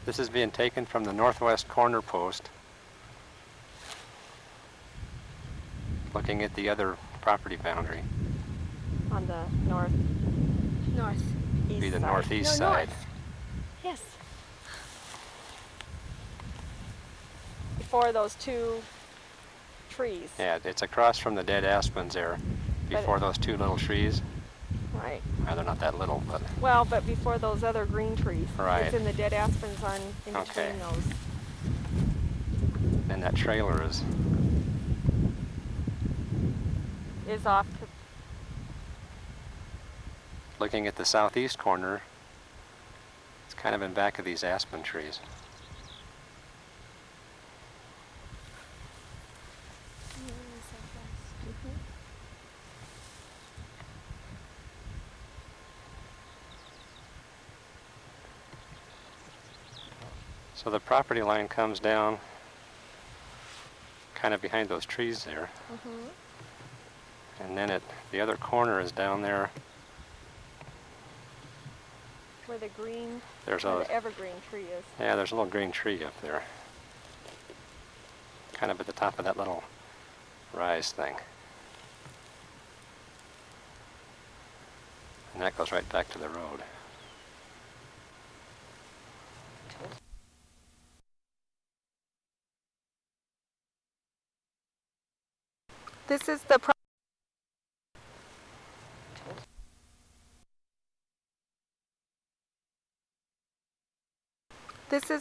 This is being taken from the northwest corner post, looking at the other property boundary. On the northeast Be the side. northeast No, side. north. Yes. Before those two trees. Yeah, it's across from the dead aspens there, before those two little trees. Right. Well, they're not that little, but... Well, but before those other green trees. Right. It's in the dead aspens on in between those. And that trailer is Off to... looking at the southeast corner. It's kind of in back of these aspen trees. So the property line comes down kind of behind those trees there. And then the other corner is down there. Where the green, there's the evergreen tree is. Yeah, there's a little green tree up there. Kind of at the top of that little rise thing. And that goes right back to the road. This is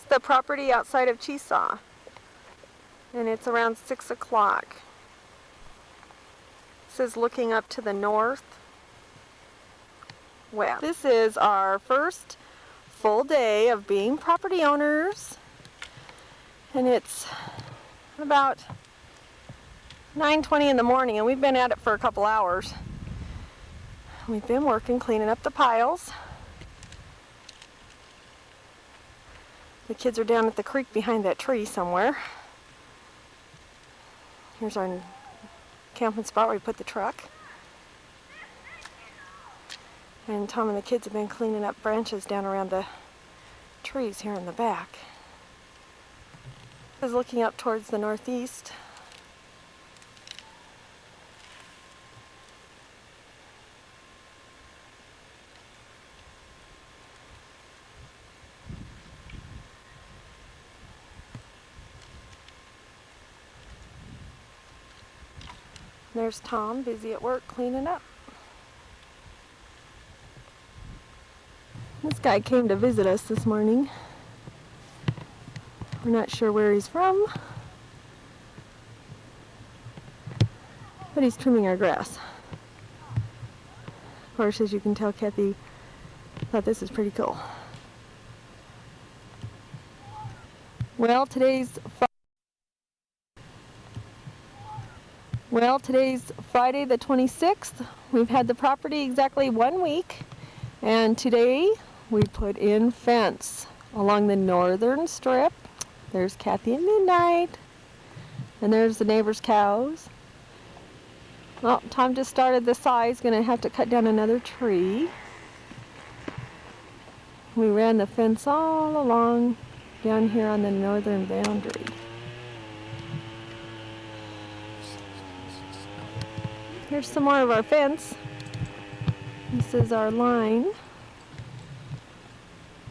the property outside of Chesaw, and it's around 6 o'clock. This is looking up to the north. Well, this is our first full day of being property owners, and it's about 9:20 in the morning, and we've been at it for a couple hours. We've been working, cleaning up the piles. The kids are down at the creek behind that tree somewhere. Here's our camping spot where we put the truck. And Tom and the kids have been cleaning up branches down around the trees here in the back. This is looking up towards the northeast. There's Tom, busy at work cleaning up. This guy came to visit us this morning. We're not sure where he's from, but he's trimming our grass. Of course, as you can tell, Kathy thought this is pretty cool. Well, today's Friday the 26th. We've had the property exactly 1 week, and today we put in fence along the northern strip. There's Kathy and Midnight, and there's the neighbor's cows. Well, Tom just started the size, gonna have to cut down another tree. We ran the fence all along down here on the northern boundary. Here's some more of our fence. This is our line.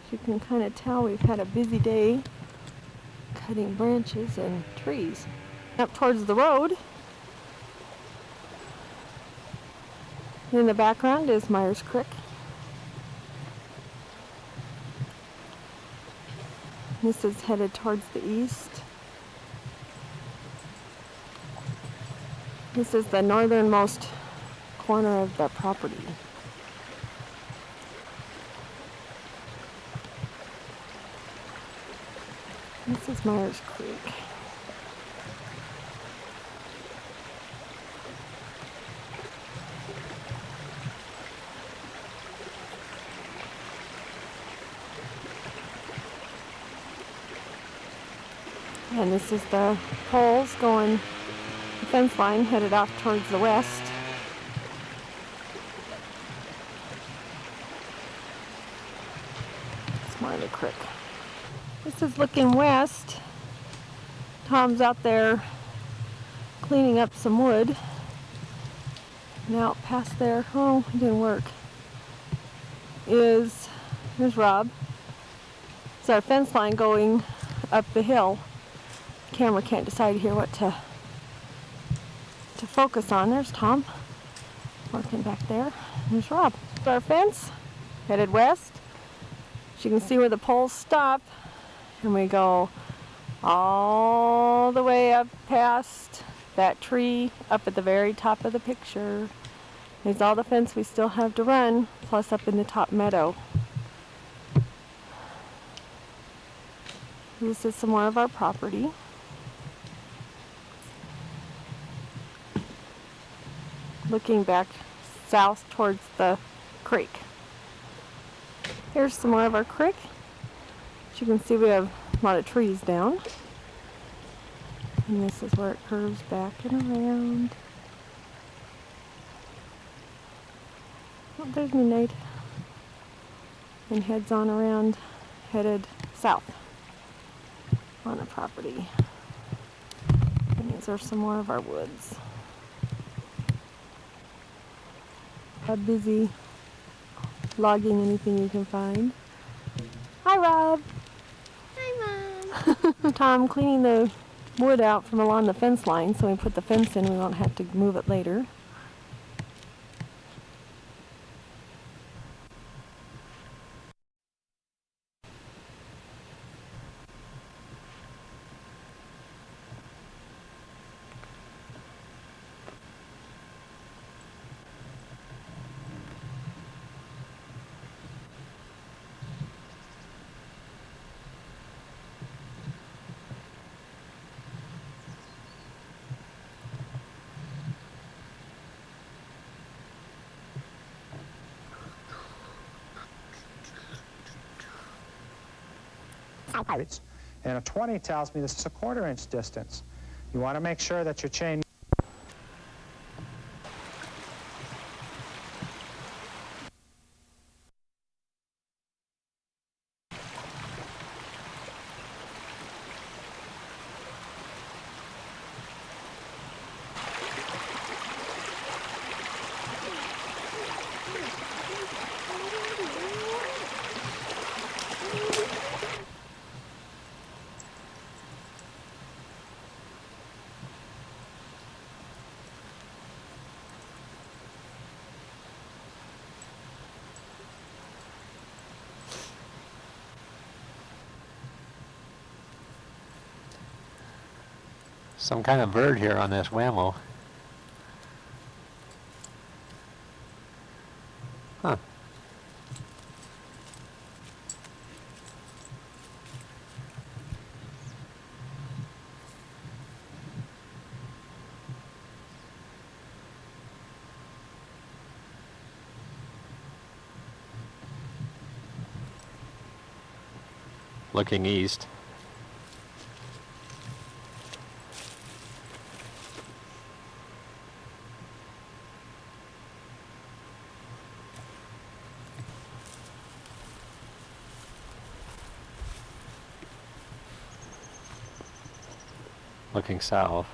As you can kind of tell, we've had a busy day cutting branches and trees. Up towards the road. In the background is Myers Creek. This is headed towards the east. This is the northernmost corner of the property. This is Myers Creek. And this is the poles going, the fence line headed off towards the west. It's Marley Creek. This is looking west. Tom's out there cleaning up some wood. Now past there, oh, it didn't work. Here's Rob. It's our fence line going up the hill. Camera can't decide here what to focus on. There's Tom working back there. There's Rob. Our fence headed west. As you can see where the poles stop, and we go all the way up past that tree up at the very top of the picture. There's all the fence we still have to run, plus up in the top meadow. This is some more of our property. Looking back south towards the creek. Here's some more of our creek. As you can see, we have a lot of trees down. And this is where it curves back and around. Oh, there's midnight. And heads on around, headed south on the property. And these are some more of our woods. Busy logging anything you can find. Hi, Rob. Hi, Mom. Tom cleaning the wood out from along the fence line, so we put the fence in. We won't have to move it later. And a 20 tells me this is a 1/4 inch distance. You want to make sure that your chain Some kind of bird here on this whammo. Huh. Looking east. Looking south.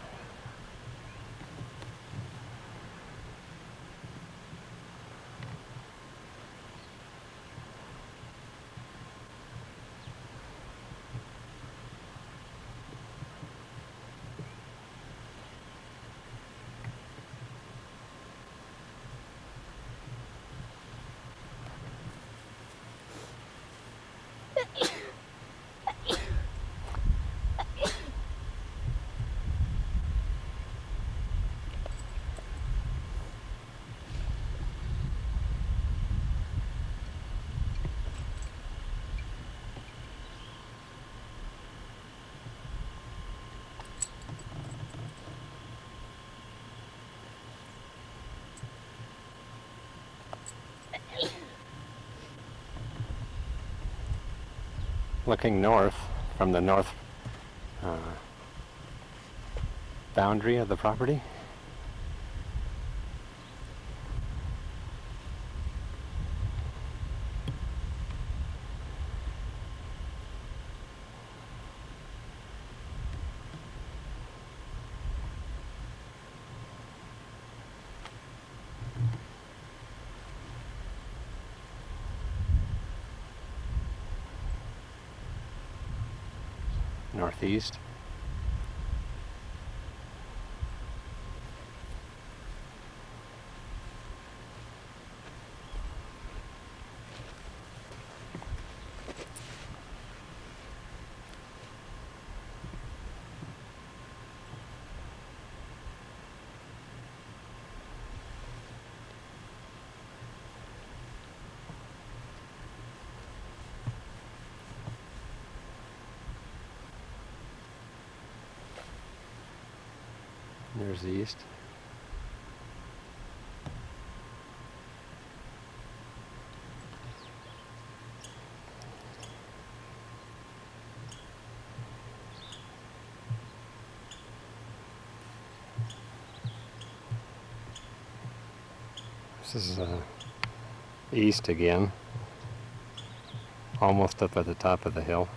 Looking north from the north boundary of the property. northeast. There's the east. This is east again, almost up at the top of the hill.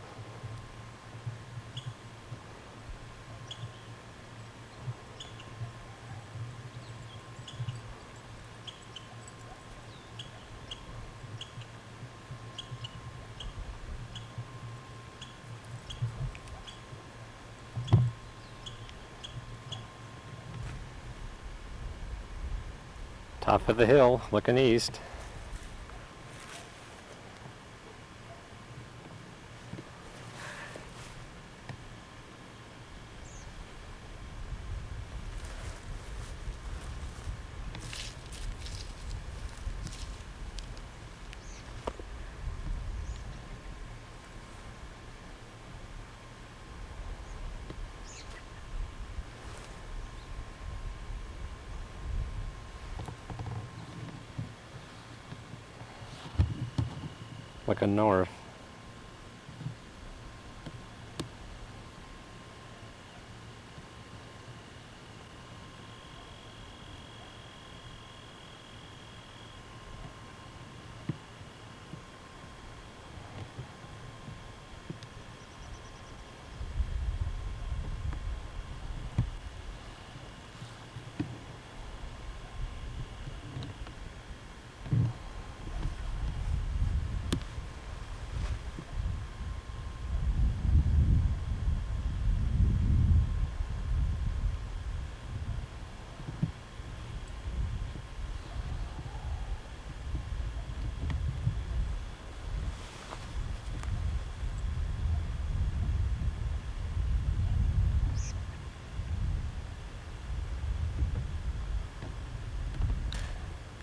Top of the hill, looking east. Looking north.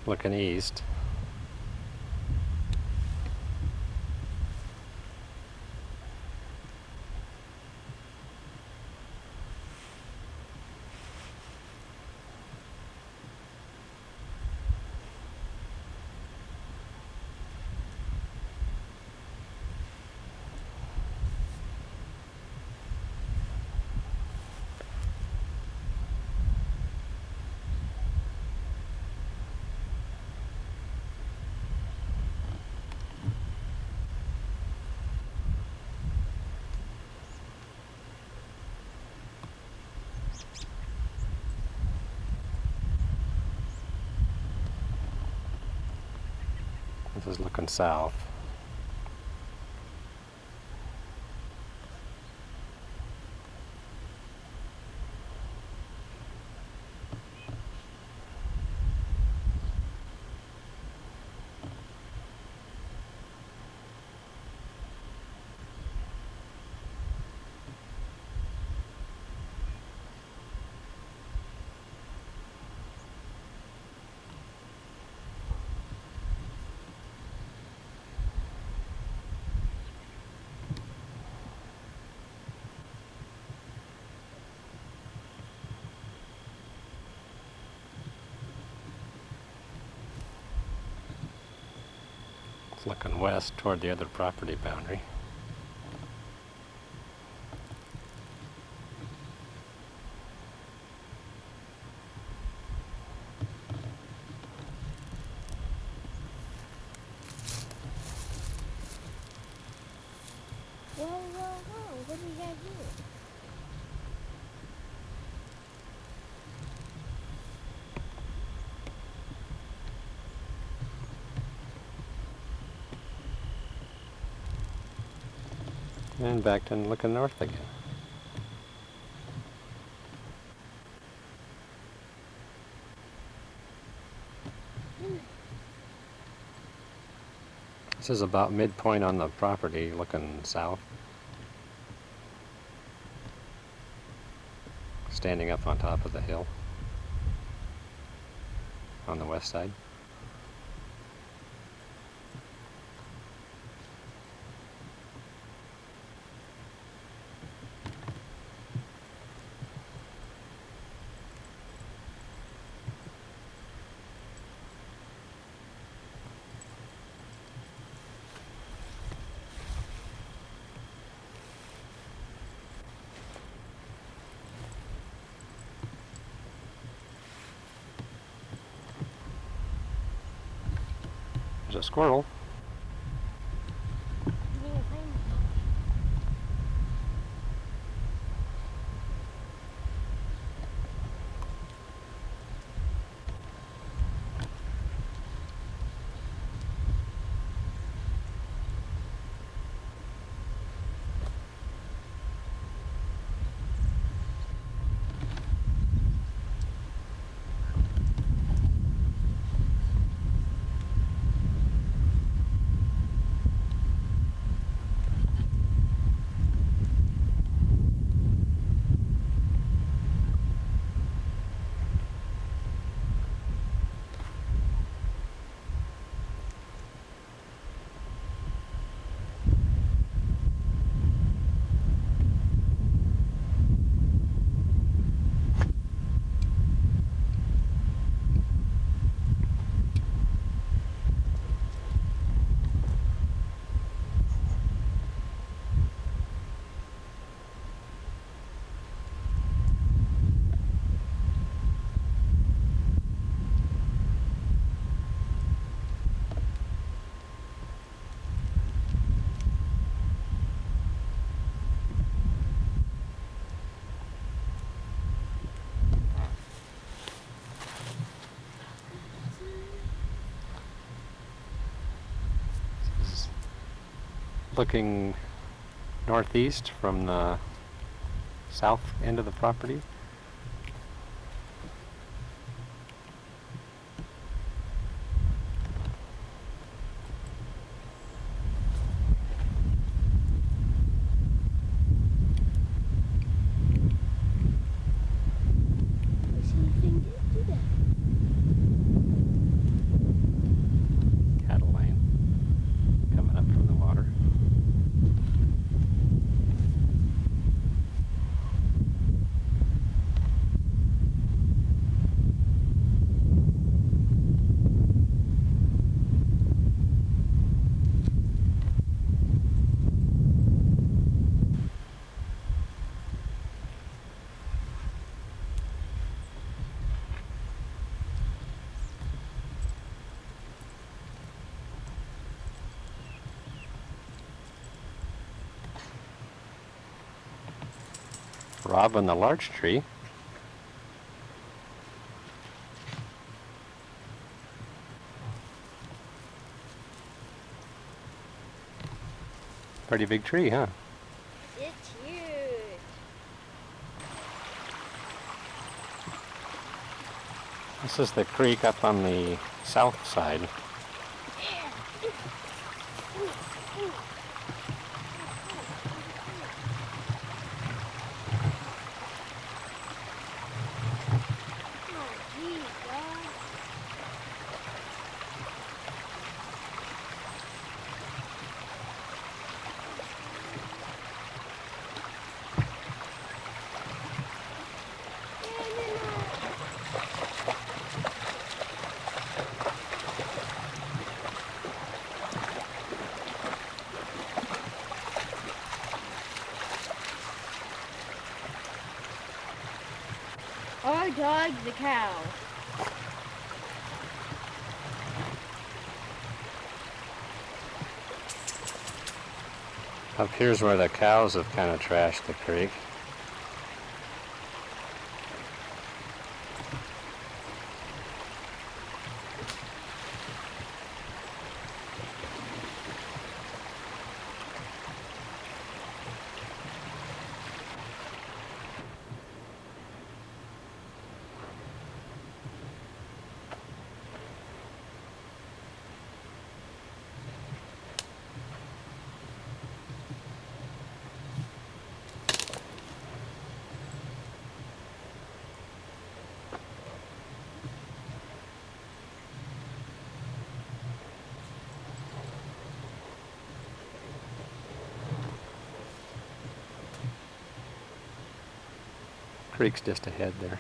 Looking east. This is looking south. It's looking west toward the other property boundary. Whoa, whoa, whoa. What do you gotta do? And back to looking north again. This is about midpoint on the property, looking south. Standing up on top of the hill on the west side. There's a squirrel. Being a pain. This is looking northeast from the south end of the property. What's anything to do that? Cattle lane coming up from the water. Robbing the larch tree. Pretty big tree, huh? It's huge. This is the creek up on the south side. Oh, geez, God. Our dog's the cow. Up here's where the cows have kind of trashed the creek. Creek's just ahead there.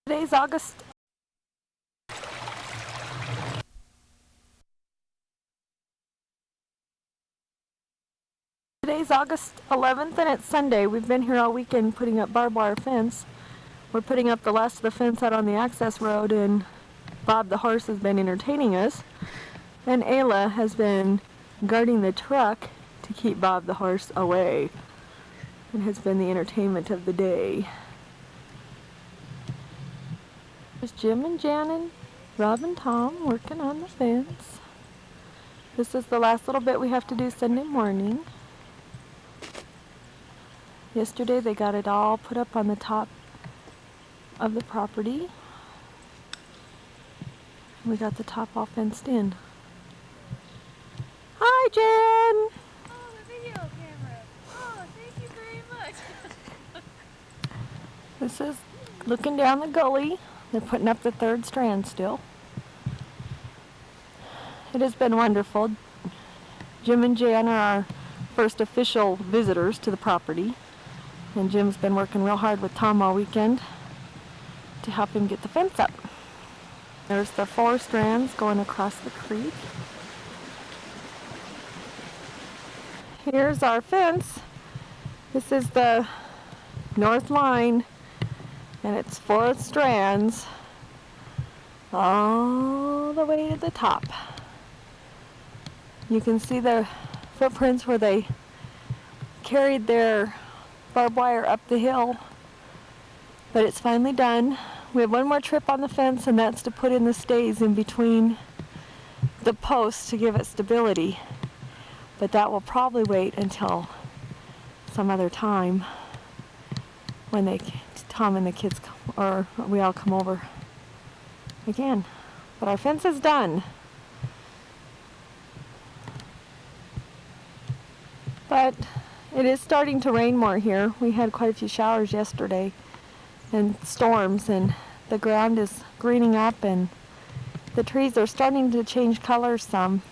Today's August. Today's August 11th and it's Sunday. We've been here all weekend putting up barbed wire fence. We're putting up the last of the fence out on the access road, and Bob the horse has been entertaining us. And Ayla has been guarding the truck to keep Bob the horse away. It has been the entertainment of the day. There's Jim and Jan, Rob and Tom working on the fence. This is the last little bit we have to do Sunday morning. Yesterday they got it all put up on the top of the property. We got the top all fenced in. Hi, Jen! Oh, the video camera. Oh, thank you very much. This is looking down the gully. They're putting up the third strand still. It has been wonderful. Jim and Jan are our first official visitors to the property. And Jim's been working real hard with Tom all weekend to help him get the fence up. There's the 4 strands going across the creek. Here's our fence. This is the north line, and it's 4 strands all the way to the top. You can see the footprints where they carried their barbed wire up the hill, but it's finally done. We have one more trip on the fence, and that's to put in the stays in between the posts to give it stability. But that will probably wait until some other time when Tom and the kids or we all come over again. But our fence is done. But it is starting to rain more here. We had quite a few showers yesterday and storms, and the ground is greening up and the trees are starting to change colors some.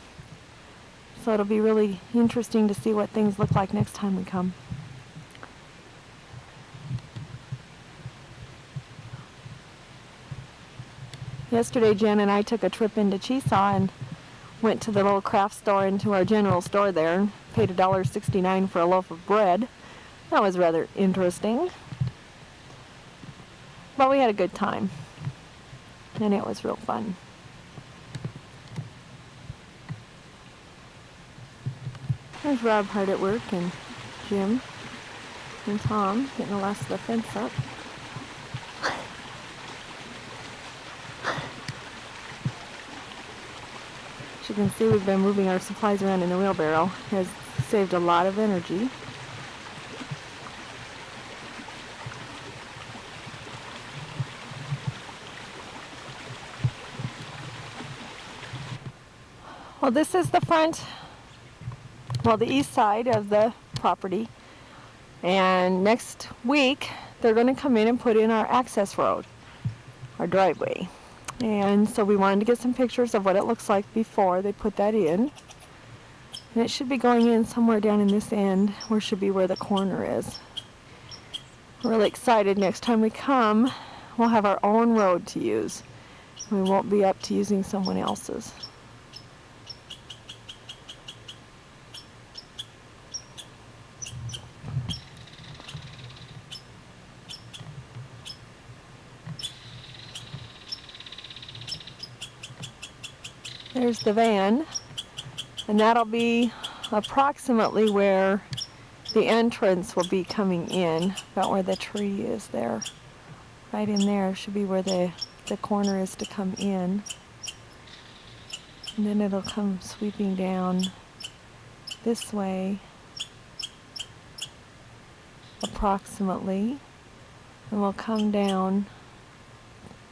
So it'll be really interesting to see what things look like next time we come. Yesterday Jen and I took a trip into Chesaw and went to the little craft store, into our general store there, and paid $1.69 for a loaf of bread. That was rather interesting. But we had a good time, and it was real fun. There's Rob hard at work, and Jim and Tom getting the last of the fence up. As you can see, we've been moving our supplies around in the wheelbarrow. It has saved a lot of energy. Well, this is the front, well, the east side of the property. And next week, they're going to come in and put in our access road, our driveway. And so we wanted to get some pictures of what it looks like before they put that in. And it should be going in somewhere down in this end, where should be where the corner is. We're really excited. Next time we come, we'll have our own road to use. We won't be up to using someone else's. There's the van, and that'll be approximately where The entrance will be coming in, about where the tree is there. Right in there should be where the corner is to come in. And then it'll come sweeping down this way, approximately. And we'll come down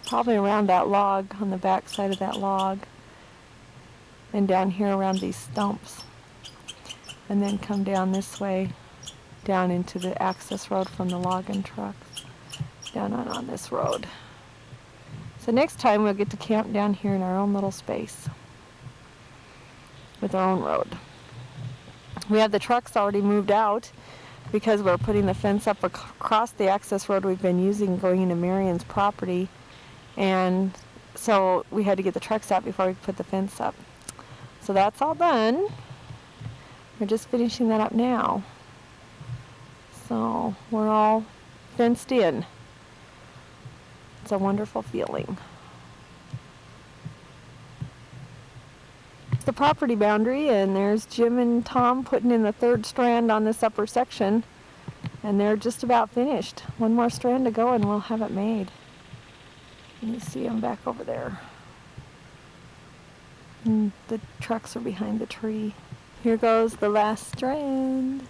probably around that log, on the back side of that log. And down here around these stumps. And then come down this way, down into the access road from the logging trucks. Down on this road. So next time we'll get to camp down here in our own little space. With our own road. We have the trucks already moved out because we're putting the fence up across the access road we've been using going into Marion's property. And so we had to get the trucks out before we could put the fence up. So that's all done. We're just finishing that up now. So we're all fenced in. It's a wonderful feeling. It's the property boundary, and there's Jim and Tom putting in the third strand on this upper section. And they're just about finished. One more strand to go and we'll have it made. You see them back over there. And the trucks are behind the tree. Here goes the last strand.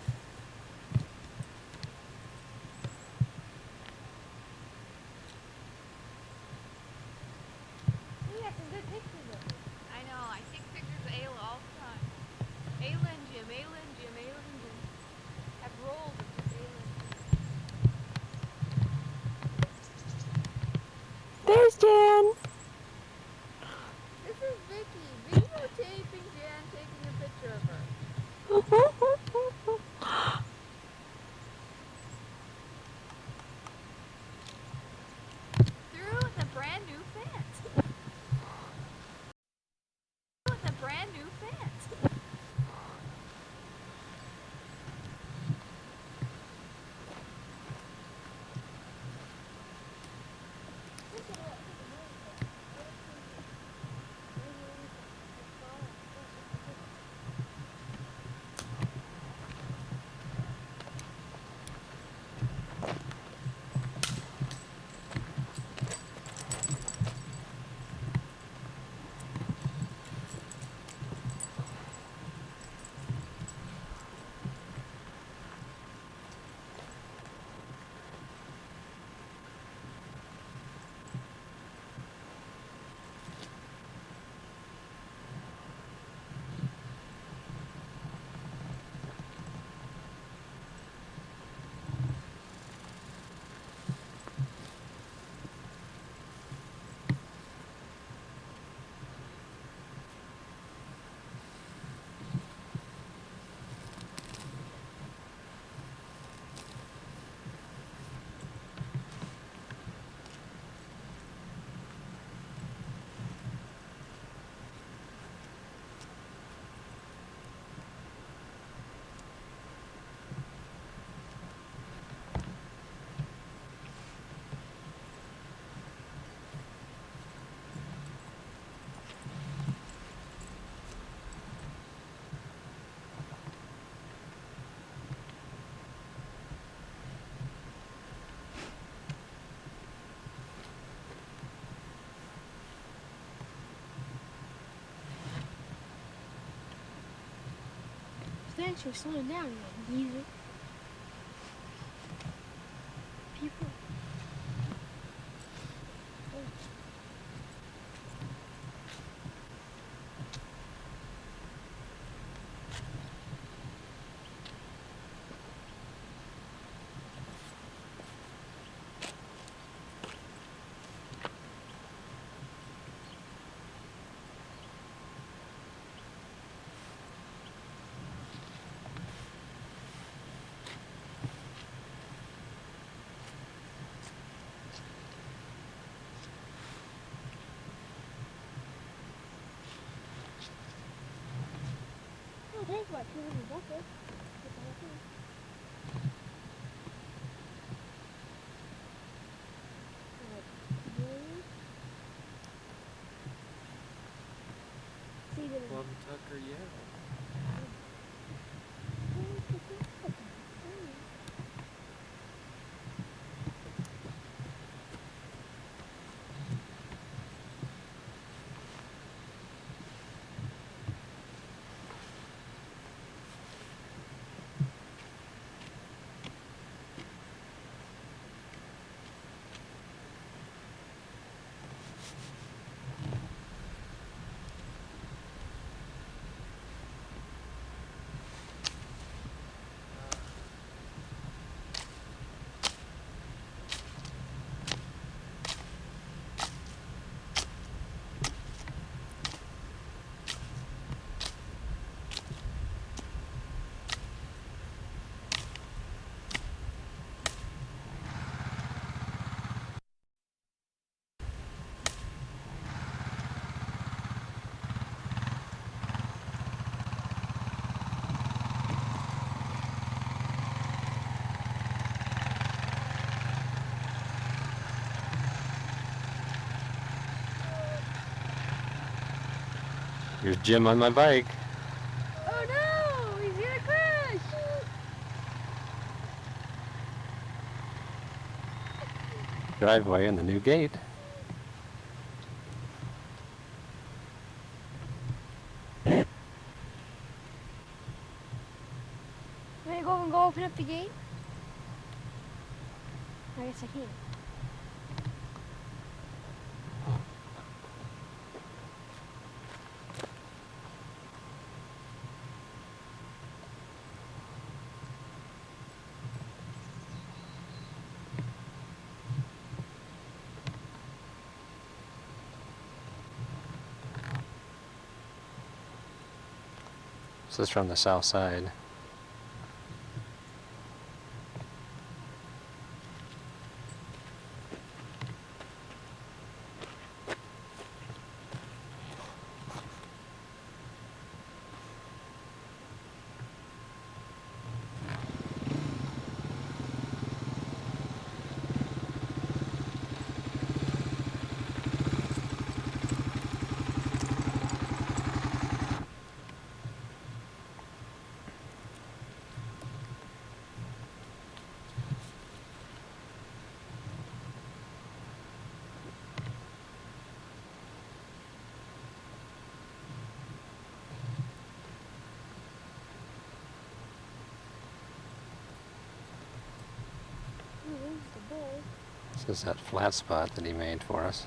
We got some good pictures of it. I know. I take pictures of Ayla all the time. Ayla and Jim, Ayla and Jim, Ayla and Jim. Have rolls of just Ayla and Jim. There's Jan. This is Vicky videotaping Jan taking a picture of her. Through the brand new fence. Through the brand new fence. Thanks for slowing down, you geezer. People. Oh, there's about 200 buckets. See the Plum Tucker, yeah. Here's Jim on my bike. Oh no! He's gonna crash! Driveway and the new gate. You wanna go and go open up the gate? I guess I can. This is from the south side. Ooh, there's the bull. This is that flat spot that he made for us.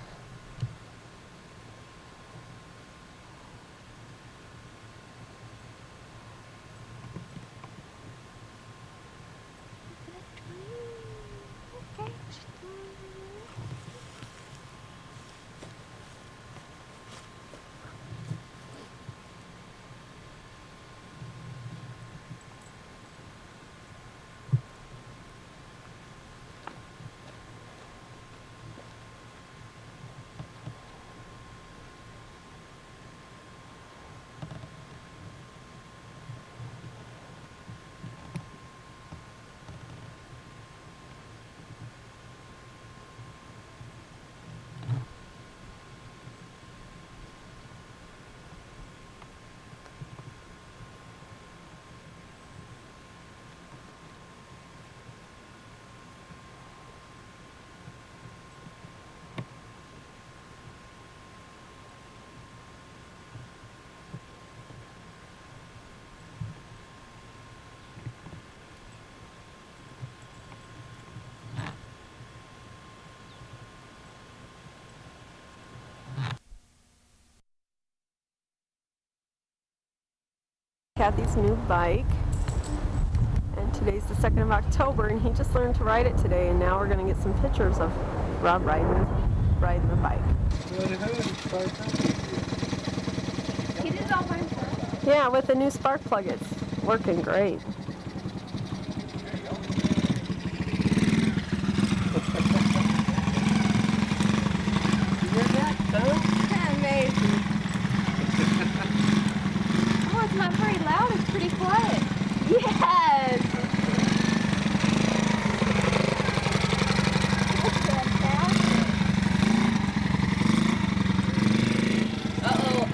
Okay. Kathy's new bike. And today's the 2nd of October, and he just learned to ride it today, and now we're going to get some pictures of Rob riding the bike. He did it all by himself. Yeah, with the new spark plug, it's working great. Amazing. Oh, it's not very loud. It's pretty quiet. Yes! That's fantastic. Uh-oh.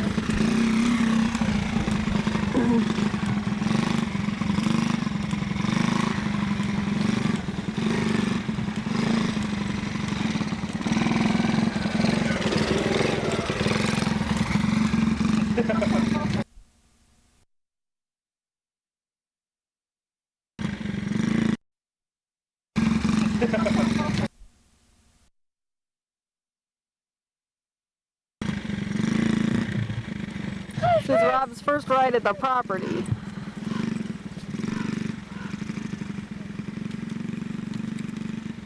This is Rob's first ride at the property.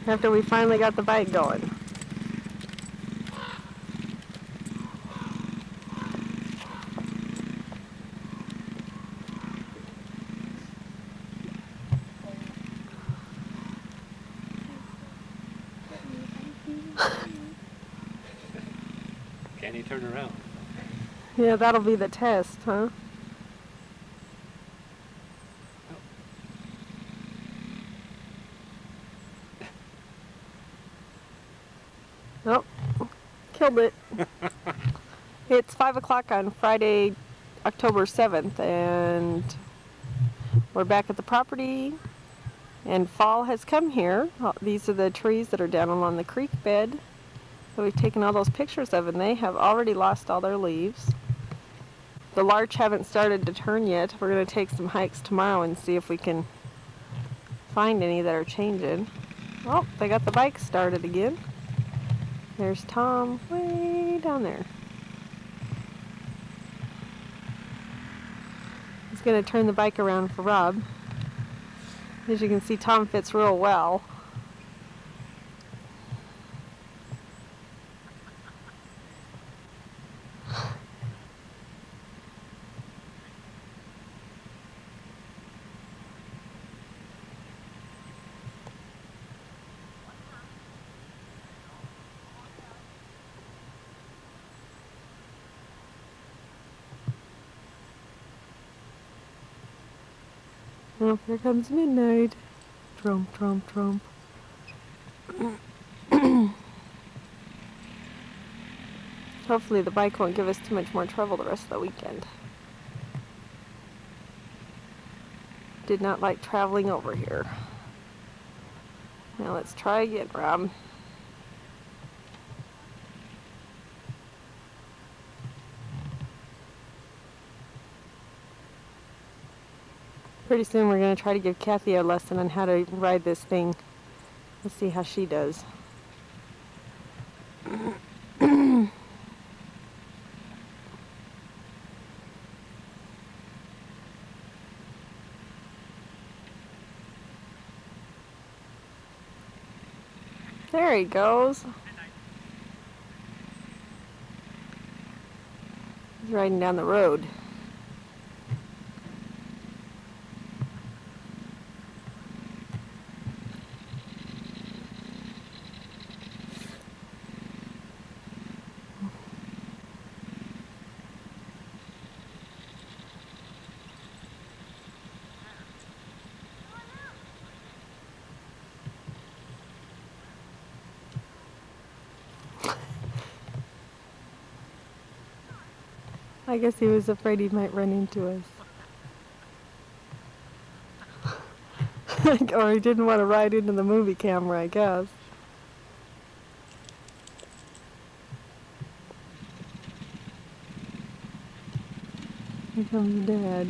After we finally got the bike going. Can he turn around? Yeah, that'll be the test, huh? Oh, killed it. It's 5 o'clock on Friday, October 7th, and we're back at the property, and fall has come here. These are the trees that are down along the creek bed that we've taken all those pictures of, and they have already lost all their leaves. The larch haven't started to turn yet. We're going to take some hikes tomorrow and see if we can find any that are changing. Oh, they got the bike started again. There's Tom way down there. He's going to turn the bike around for Rob. As you can see, Tom fits real well. Oh, here comes midnight. Trump, Trump, Trump. Hopefully the bike won't give us too much more trouble the rest of the weekend. Did not like traveling over here. Now let's try again, Rob. Pretty soon we're going to try to give Kathy a lesson on how to ride this thing. Let's see how she does. There he goes. He's riding down the road. I guess he was afraid he might run into us. Or he didn't want to ride into the movie camera, I guess. Here comes Dad.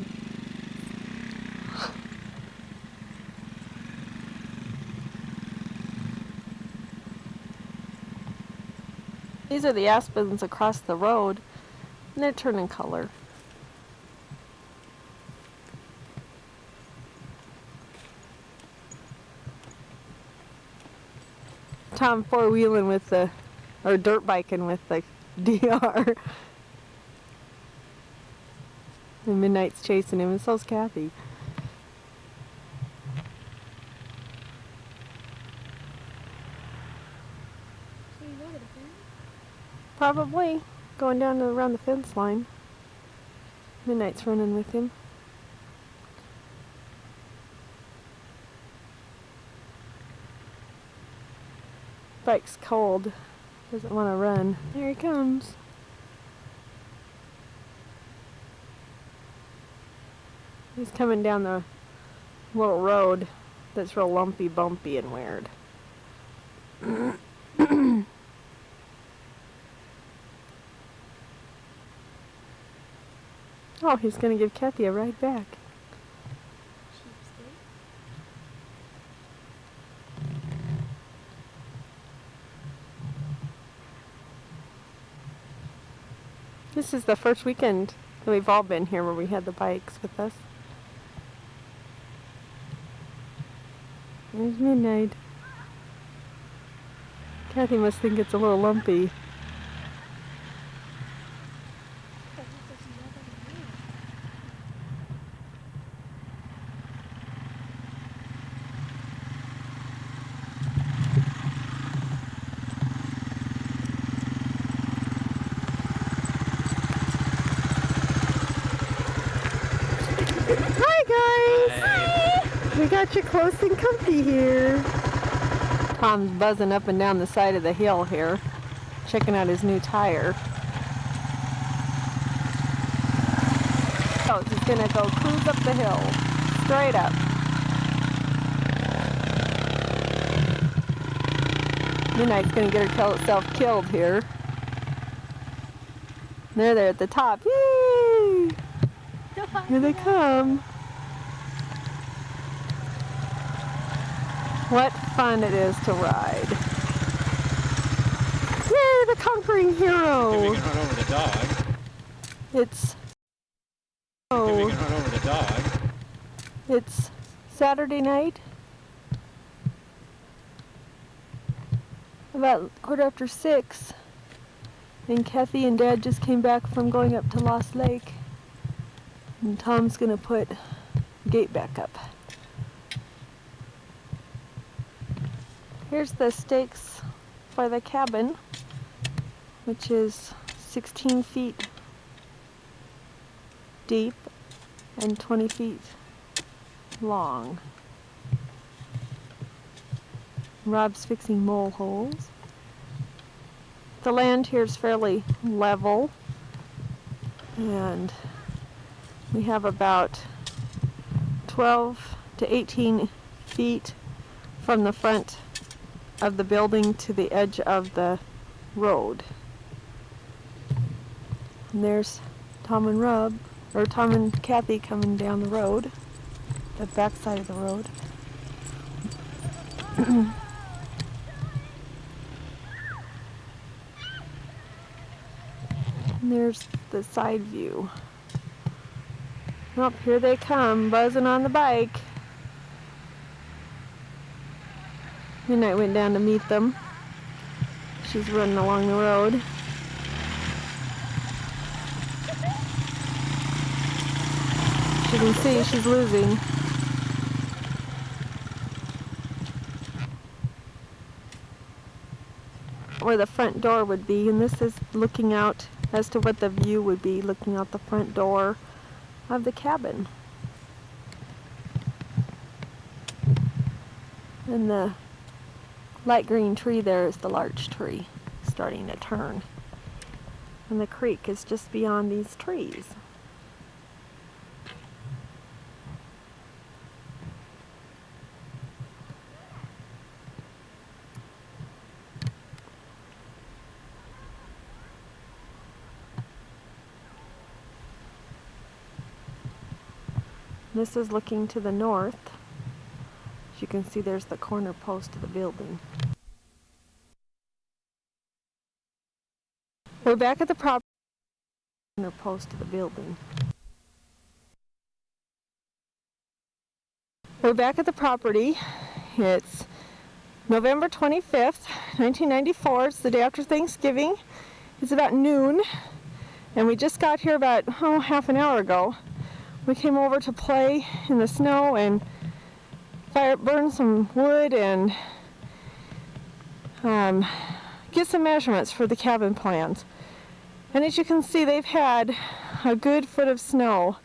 These are the aspens across the road, and they're turning color. Tom four-wheeling with the, or dirt biking with the DR. And Midnight's chasing him, and so's Kathy. So you go to the fence? Probably going down around the fence line. Midnight's running with him. Bike's cold. Doesn't want to run. There he comes. He's coming down the little road that's real lumpy, bumpy, and weird. Oh, he's going to give Kathy a ride back. Cheapskate. This is the first weekend that we've all been here where we had the bikes with us. There's Midnight. Kathy must think it's a little lumpy. But what does he have on the road? Hi guys! Hi! We got you close and comfy here. Tom's buzzing up and down the side of the hill here, checking out his new tire. So it's gonna go cruise up the hill, straight up. Midnight's gonna get herself killed here. There they're at the top. Yay! Here they come. What fun it is to ride. Yay, the conquering hero. If we can run over the dog. It's If we can run over the dog. It's Saturday night. About 6:15. And Kathy and Dad just came back from going up to Lost Lake. And Tom's gonna put the gate back up. Here's the stakes for the cabin, which is 16 feet deep and 20 feet long. Rob's fixing mole holes. The land here is fairly level, and we have about 12 to 18 feet from the front of the building to the edge of the road. And there's Tom and Kathy coming down the road, the back side of the road. And there's the side view. Up here they come, buzzing on the bike. Midnight went down to meet them. She's running along the road. As you can see, she's losing. Where the front door would be, and this is looking out as to what the view would be, looking out the front door of the cabin. And the light green tree there is the larch tree, starting to turn. And the creek is just beyond these trees. This is looking to the north. As you can see, there's the corner post of the building. We're back at the corner post of the building. We're back at the property. It's November 25th, 1994. It's the day after Thanksgiving. It's about noon, and we just got here about half an hour ago. We came over to play in the snow and burn some wood and get some measurements for the cabin plans. And as you can see, they've had a good foot of snow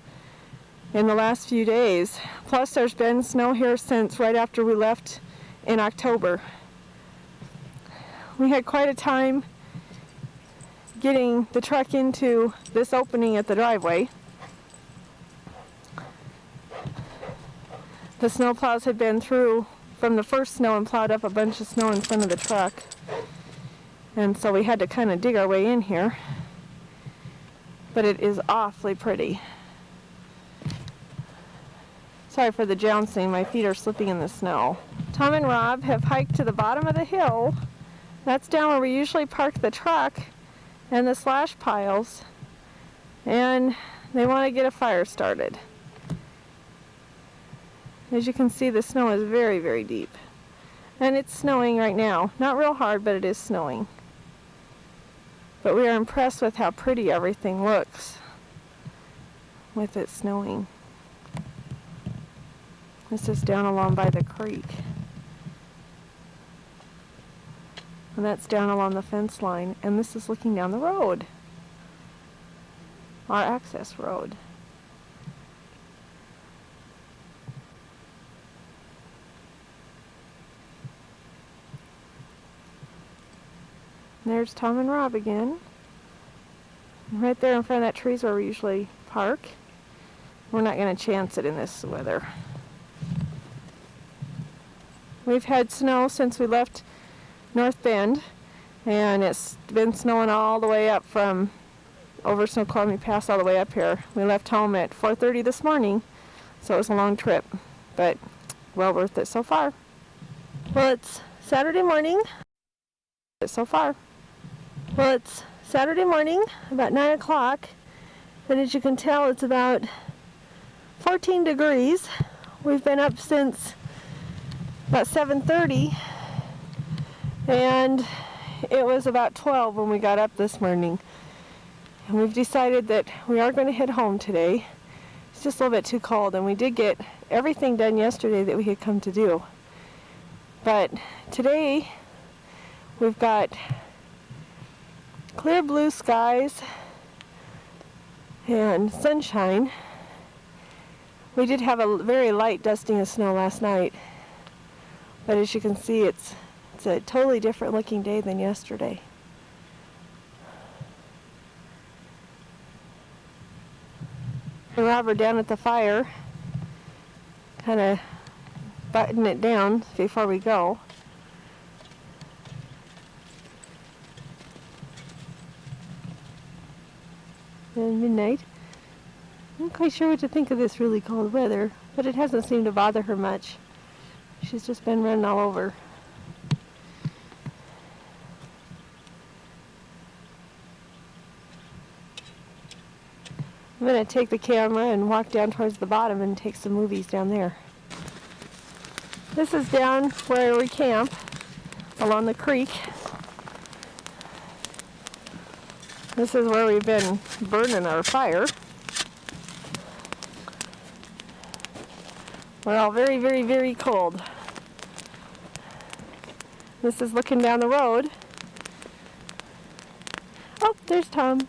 in the last few days. Plus there's been snow here since right after we left in October. We had quite a time getting the truck into this opening at the driveway. The snowplows had been through from the first snow and plowed up a bunch of snow in front of the truck. And so we had to kind of dig our way in here. But it is awfully pretty. Sorry for the jouncing, my feet are slipping in the snow. Tom and Rob have hiked to the bottom of the hill. That's down where we usually park the truck and the slash piles. And they want to get a fire started. As you can see, the snow is very, very deep. And it's snowing right now. Not real hard, but it is snowing. But we are impressed with how pretty everything looks with it snowing. This is down along by the creek. And that's down along the fence line. And this is looking down the road. Our access road. There's Tom and Rob again. Right there in front of that tree is where we usually park. We're not going to chance it in this weather. We've had snow since we left North Bend, and it's been snowing all the way up from over Snoqualmie Pass all the way up here. We left home at 4:30 this morning, so it was a long trip, but well worth it so far. Well, it's Saturday morning. So far. Well, it's Saturday morning, about 9 o'clock, and as you can tell, it's about 14 degrees. We've been up since about 7:30, and it was about 12 when we got up this morning. And we've decided that we are going to head home today. It's just a little bit too cold, and we did get everything done yesterday that we had come to do. But today, we've got clear blue skies and sunshine. We did have a very light dusting of snow last night, but as you can see, it's a totally different looking day than yesterday. Robert down at the fire, kind of button it down before we go. And midnight. I'm not quite sure what to think of this really cold weather, but it hasn't seemed to bother her much. She's just been running all over. I'm going to take the camera and walk down towards the bottom and take some movies down there. This is down where we camp, along the creek. This is where we've been burning our fire. We're all very, very, very cold. This is looking down the road. Oh, there's Tom.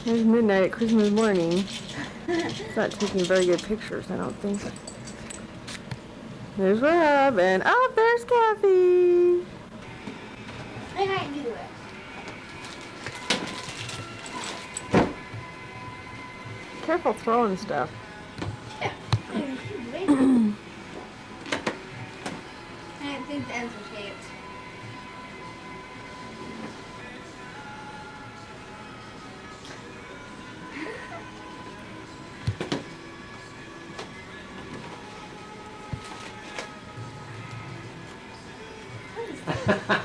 There's midnight at Christmas morning. It's not taking very good pictures, I don't think. There's Rob, and oh, there's Kathy. And I knew it. Careful throwing stuff. I think the ends are shaped.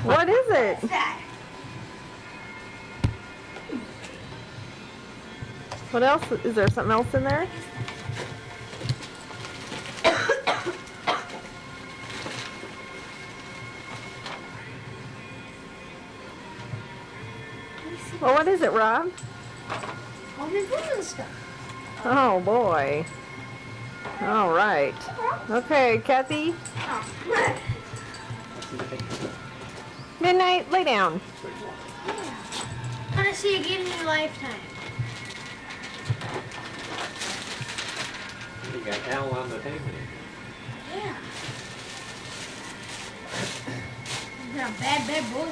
What is it? What's that? What else? Is there something else in there? Well, what is it, Rob? All the Christmas stuff. Oh, boy. All right. Okay, Kathy. Oh. Midnight, lay down. I want to see again in your lifetime. You got Al on the table. Yeah. You're a bad, bad boy.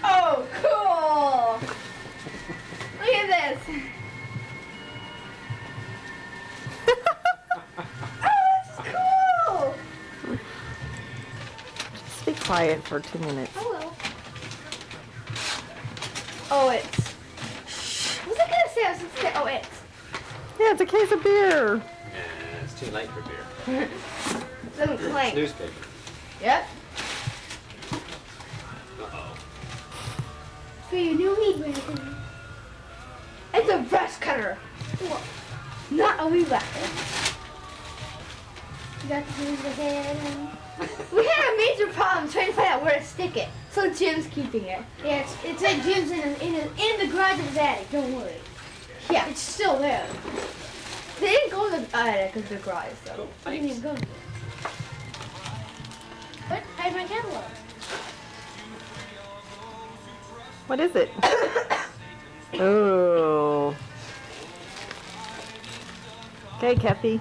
Oh, cool! Look at this. Oh, this is cool! Just be quiet for 2 minutes. I will. Oh, it's. What was I gonna say? I was gonna say, oh, it's. Yeah, it's a case of beer. Yeah, it's too late for beer. Doesn't It's clank. newspaper. Yep. Uh-oh. So you knew weed whacker. It's a brush cutter. Not a weed whacker. You got to use the head and... We had a major problem trying to find out where to stick it. So Jim's keeping it. Yeah, it's like Jim's in the garage of his attic. Don't worry. Yeah, it's still there. They didn't go to the attic because the garage, so they didn't even go to it. But I have my catalog. What is it? Oh. Okay, Kathy.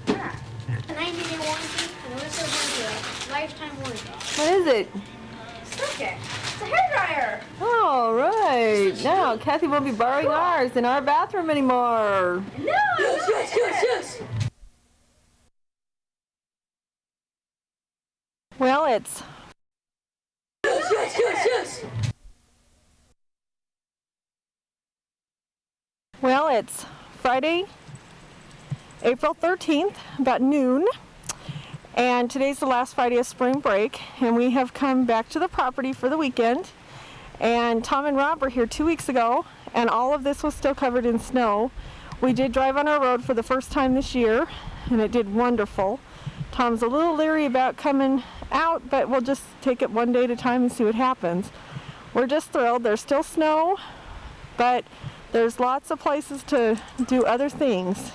Yeah. A 90-day warranty, and a list of lifetime warranty. What is it? It's okay. It's a hairdryer. All right. Now, Kathy won't be borrowing ours in our bathroom anymore. No! Yes. Well, it's Well, it's Friday, April 13th, about noon, and today's the last Friday of spring break, and we have come back to the property for the weekend, and Tom and Rob were here 2 weeks ago, and all of this was still covered in snow. We did drive on our road for the first time this year, and it did wonderful. Tom's a little leery about coming out, but we'll just take it one day at a time and see what happens. We're just thrilled. There's still snow, but there's lots of places to do other things.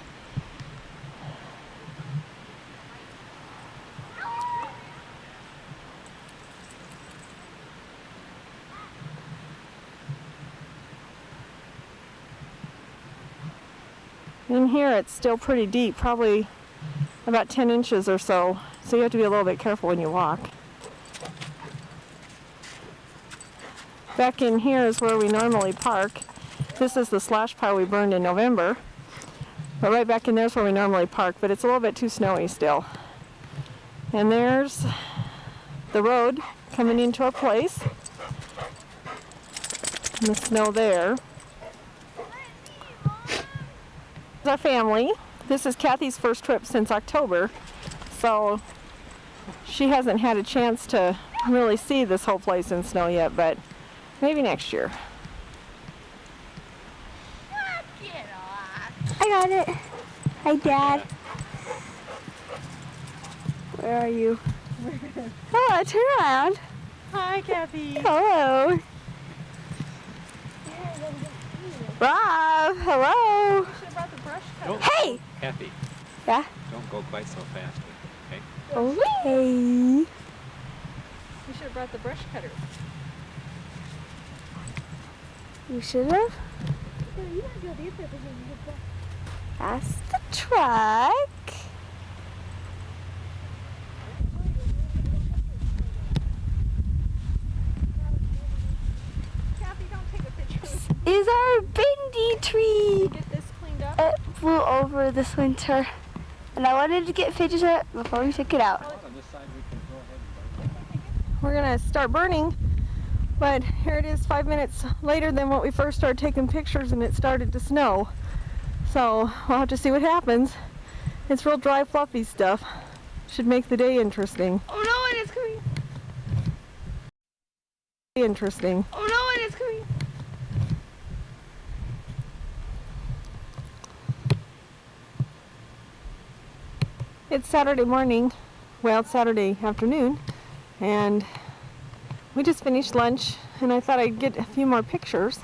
In here it's still pretty deep, probably about 10 inches or so you have to be a little bit careful when you walk. Back in here is where we normally park. This is the slash pile we burned in November. But right back in there is where we normally park, but it's a little bit too snowy still. And there's the road coming into our place. And the snow there. Our family. This is Kathy's first trip since October, so she hasn't had a chance to really see this whole place in snow yet, but maybe next year. Get off. I got it. Hi, Dad. Where are you? Oh, turn around. Hi, Kathy. Hello. Rob, hello. Don't, Hey. Kathy, Yeah. don't go quite so fast with it, okay? Okay. You should have brought the brush cutter. You should have. That's the truck. Kathy, don't take a picture. Is our bendy tree. Get this cleaned up. It flew over this winter, and I wanted to get pictures of it before we took it out. On this side we can go ahead and burn it. We're gonna start burning, but here it is 5 minutes later than what we first started taking pictures, and it started to snow. So we'll have to see what happens. It's real dry, fluffy stuff. Should make the day interesting. Oh no, and it's coming. Interesting. Oh no, and it's coming. It's Saturday morning, well, it's Saturday afternoon, and we just finished lunch, and I thought I'd get a few more pictures.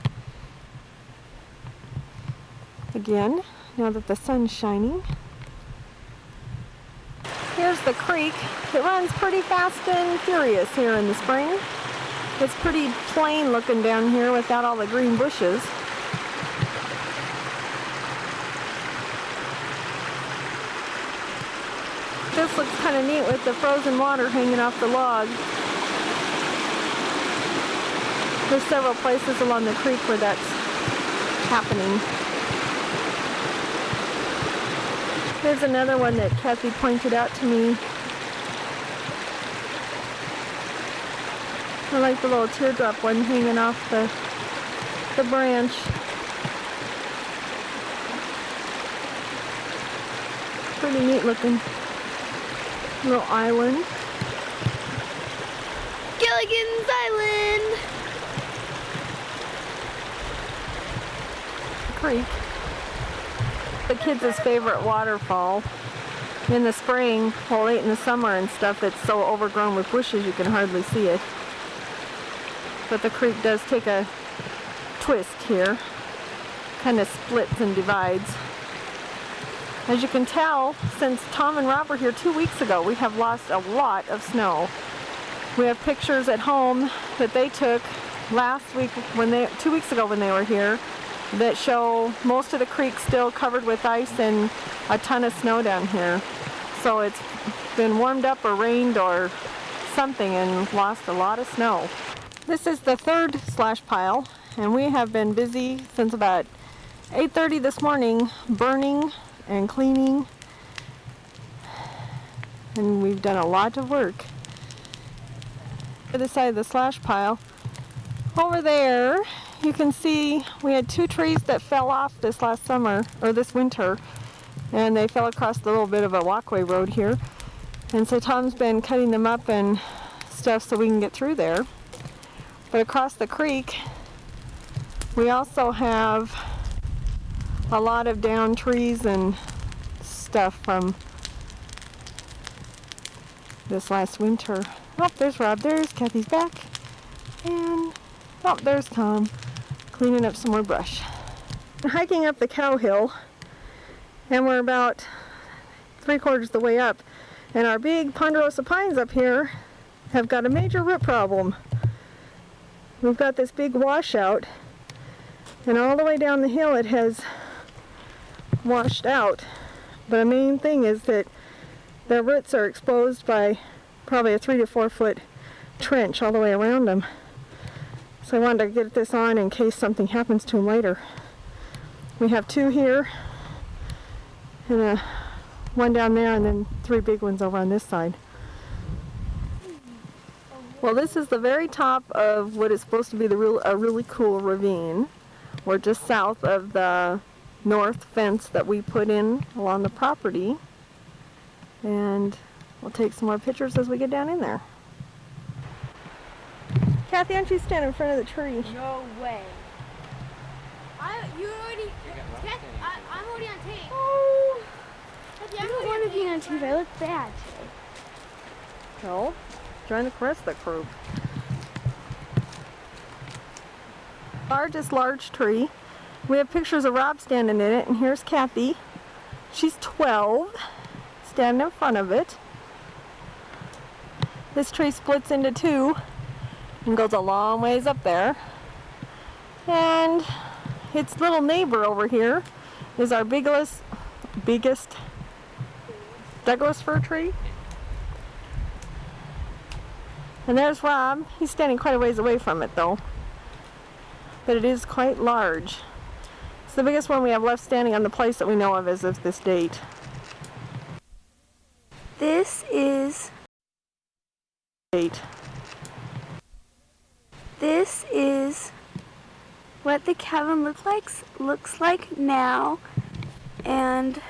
Again, now that the sun's shining. Here's the creek. It runs pretty fast and furious here in the spring. It's pretty plain looking down here without all the green bushes. This looks kind of neat with the frozen water hanging off the log. There's several places along the creek where that's happening. Here's another one that Kathy pointed out to me. I like the little teardrop one hanging off the branch. Pretty neat looking little island. Gilligan's Island. Creek. The kids' favorite waterfall. In the spring, well, late in the summer and stuff, it's so overgrown with bushes you can hardly see it. But the creek does take a twist here. Kind of splits and divides. As you can tell, since Tom and Rob were here 2 weeks ago, we have lost a lot of snow. We have pictures at home that they took last week, 2 weeks ago when they were here, that show most of the creek still covered with ice and a ton of snow down here. So it's been warmed up or rained or something and lost a lot of snow. This is the third slash pile, and we have been busy since about 8:30 this morning burning and cleaning, and we've done a lot of work. To the side of the slash pile, over there you can see we had 2 trees that fell off this last summer, or this winter, and they fell across the little bit of a walkway road here, and so Tom's been cutting them up and stuff so we can get through there. But across the creek we also have a lot of down trees and stuff from this last winter. Oh, there's Rob, there's Kathy's back, and oh, there's Tom cleaning up some more brush. We're hiking up the cow hill, and we're about 3/4 the way up, and our big ponderosa pines up here have got a major root problem. We've got this big washout, and all the way down the hill it has washed out. But the main thing is that their roots are exposed by probably a 3 to 4 foot trench all the way around them. So I wanted to get this on in case something happens to them later. We have 2 here, and one down there, and then 3 big ones over on this side. Well, this is the very top of what is supposed to be a really cool ravine. We're just south of the north fence that we put in along the property, and we'll take some more pictures as we get down in there. Kathy, aren't you standing in front of the tree? No way. I'm already on tape. Oh, I don't want to be on tape. I look bad. no, trying to caress the group. Large tree. We have pictures of Rob standing in it, and here's Kathy. She's 12, standing in front of it. This tree splits into 2 and goes a long ways up there. And its little neighbor over here is our biggest Douglas fir tree. And there's Rob. He's standing quite a ways away from it though, but it is quite large. It's the biggest one we have left standing on the place that we know of as of this date. This is what the cabin looks like now, and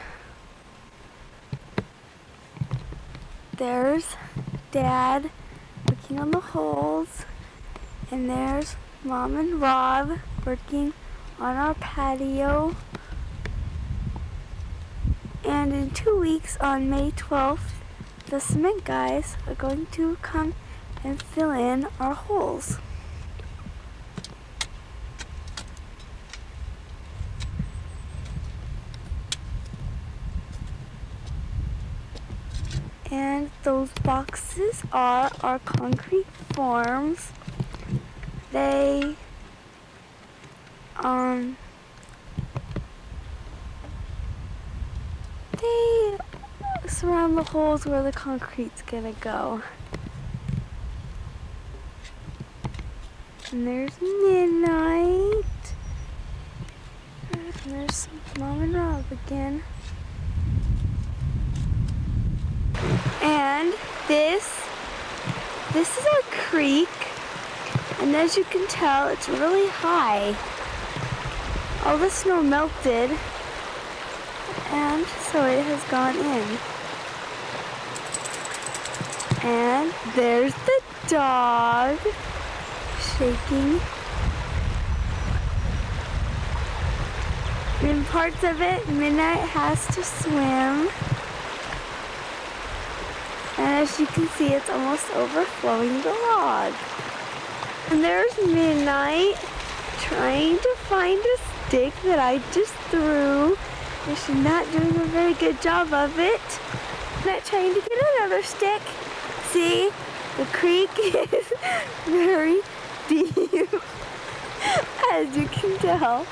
there's Dad working on the holes, and there's Mom and Rob working on our patio. And in 2 weeks, on May 12th, the cement guys are going to come and fill in our holes. And those boxes are our concrete forms. They surround the holes where the concrete's gonna go. And there's Midnight. And there's Mom and Rob again. And this is our creek, and as you can tell, it's really high. All the snow melted, and so it has gone in. And there's the dog shaking. In parts of it, Midnight has to swim. And as you can see, it's almost overflowing the log. And there's Midnight trying to find a stick that I just threw. And she's not doing a very good job of it. Not trying to get another stick. See, the creek is very deep, as you can tell.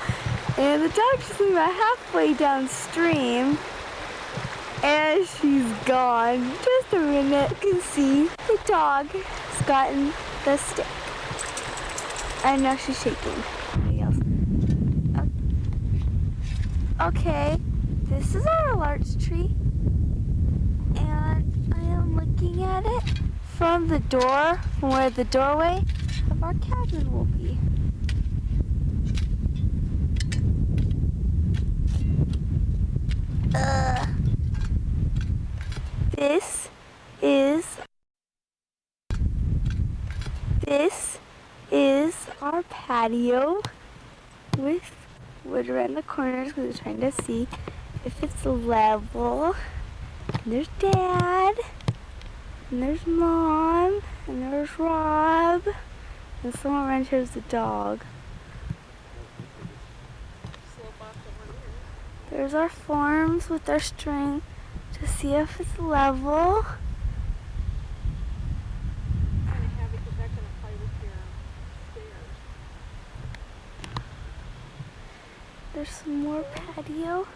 And the dog's just about halfway downstream. And she's gone. Just a minute. You can see the dog has gotten the stick. And now she's shaking. Okay, this is our larch tree. And I am looking at it from the door, from where the doorway of our cabin will be. This is our patio with wood around the corners because we're trying to see if it's level. And there's Dad, and there's Mom, and there's Rob, and someone around here is the dog. There's our forms with our string to see if it's level. There's some more patio.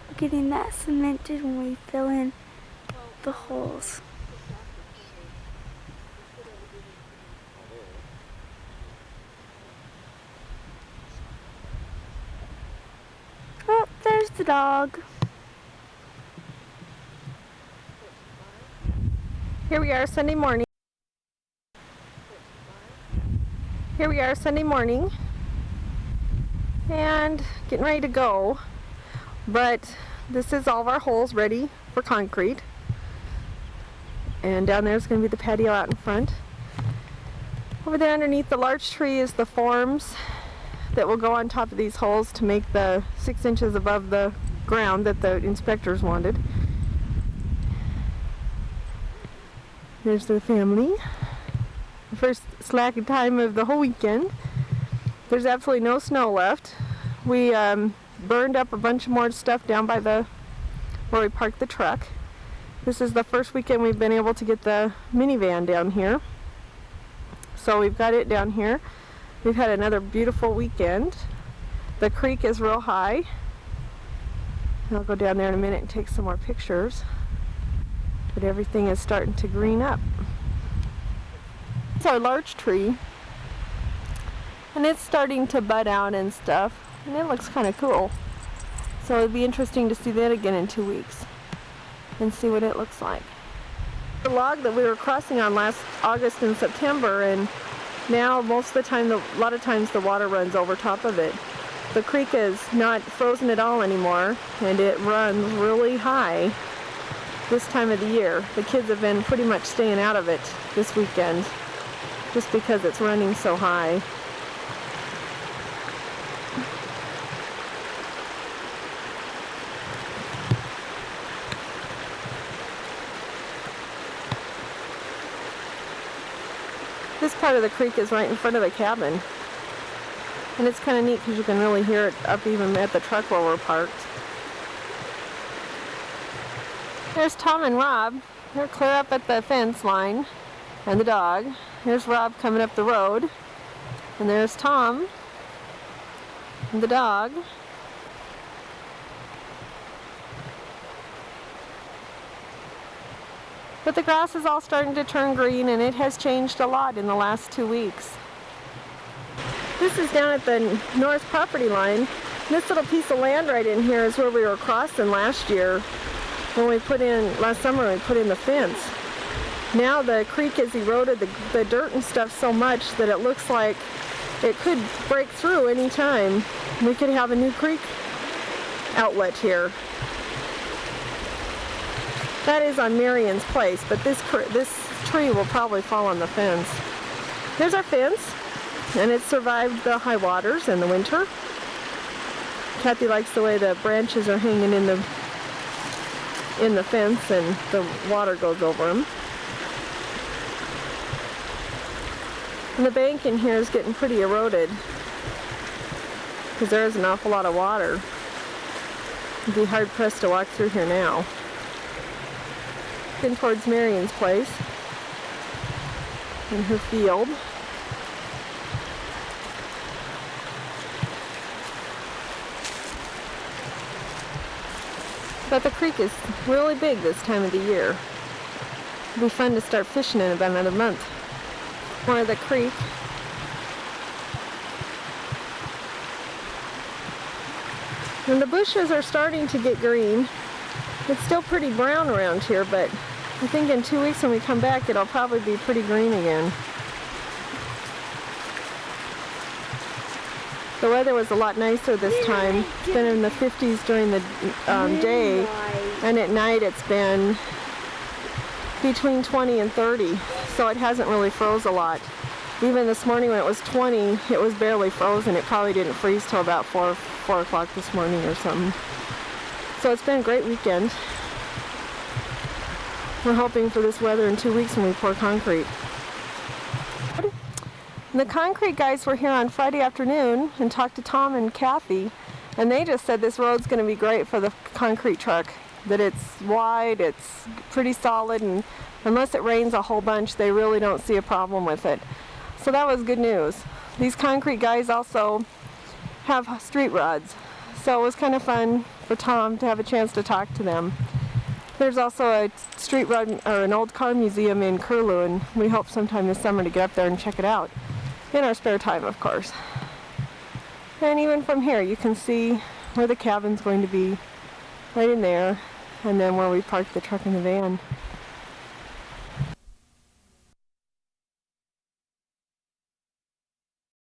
We're getting that cemented when we fill in the holes. Oh, there's the dog. Here we are Sunday morning. Here we are Sunday morning. And getting ready to go. But this is all of our holes ready for concrete. And down there is going to be the patio out in front. Over there underneath the larch tree is the forms that will go on top of these holes to make the 6 inches above the ground that the inspectors wanted. There's the family. The first slack time of the whole weekend. There's absolutely no snow left. We burned up a bunch more stuff down by where we parked the truck. This is the first weekend we've been able to get the minivan down here. So we've got it down here. We've had another beautiful weekend. The creek is real high. I'll go down there in a minute and take some more pictures. But everything is starting to green up. It's our larch tree. And it's starting to bud out and stuff. And it looks kind of cool. So it'd be interesting to see that again in 2 weeks. And see what it looks like. The log that we were crossing on last August and September, and now most of the time, a lot of times the water runs over top of it. The creek is not frozen at all anymore, and it runs really high this time of the year. The kids have been pretty much staying out of it this weekend, just because it's running so high. This part of the creek is right in front of the cabin. And it's kind of neat because you can really hear it up even at the truck where we're parked. There's Tom and Rob. They're clear up at the fence line. And the dog. There's Rob coming up the road. And there's Tom and the dog. But the grass is all starting to turn green, and it has changed a lot in the last 2 weeks. This is down at the north property line. This little piece of land right in here is where we were crossing last year. Last summer we put in the fence. Now the creek has eroded the dirt and stuff so much that it looks like it could break through any time. We could have a new creek outlet here. That is on Marion's place, but this tree will probably fall on the fence. There's our fence, and it survived the high waters in the winter. Kathy likes the way the branches are hanging in the fence and the water goes over them. And the bank in here is getting pretty eroded because there is an awful lot of water. You'd be hard pressed to walk through here now. In towards Marion's place in her field. But the creek is really big this time of the year. It'll be fun to start fishing in about another month. More of the creek. And the bushes are starting to get green. It's still pretty brown around here, but I think in 2 weeks when we come back, it'll probably be pretty green again. The weather was a lot nicer this time. It's been in the 50s during the day, and at night it's been between 20 and 30, so it hasn't really froze a lot. Even this morning when it was 20, it was barely frozen. It probably didn't freeze till about 4 o'clock this morning or something. So it's been a great weekend. We're hoping for this weather in 2 weeks when we pour concrete. The concrete guys were here on Friday afternoon and talked to Tom and Kathy, and they just said this road's going to be great for the concrete truck. That it's wide, it's pretty solid, and unless it rains a whole bunch, they really don't see a problem with it. So that was good news. These concrete guys also have street rods, so it was kind of fun for Tom to have a chance to talk to them. There's also a street rod or an old car museum in Curlew, and we hope sometime this summer to get up there and check it out. In our spare time, of course. And even from here, you can see where the cabin's going to be, right in there, and then where we parked the truck and the van.